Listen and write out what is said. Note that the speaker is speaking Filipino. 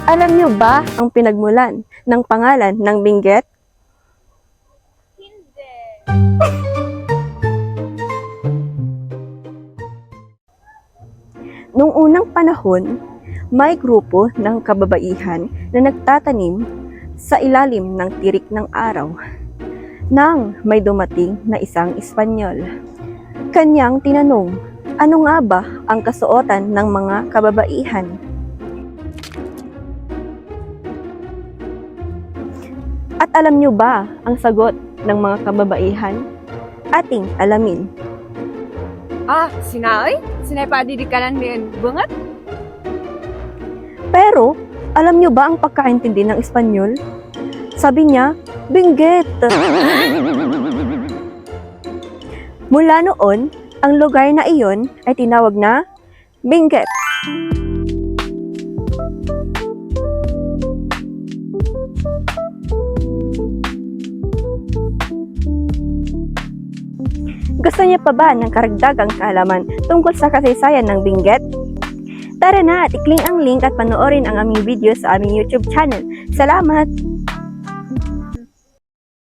Alam niyo ba ang pinagmulan ng pangalan ng Benguet? Hindi. Noong unang panahon, may grupo ng kababaihan na nagtatanim sa ilalim ng tirik ng araw nang may dumating na isang Espanyol. Kanyang tinanong, ano nga ba ang kasuotan ng mga kababaihan? At alam niyo ba ang sagot ng mga kababaihan? Ating alamin. Sinaoy? Sinay pa didikanan din bungat? Pero, alam niyo ba ang pagkaintindi ng Espanyol? Sabi niya, Benguet. Mula noon, ang lugar na iyon ay tinawag na Benguet. Gusto niyo pa ba ng karagdagang kaalaman tungkol sa kasaysayan ng Benguet? Tara na at i-click ang link at panoorin ang aming video sa aming YouTube channel. Salamat!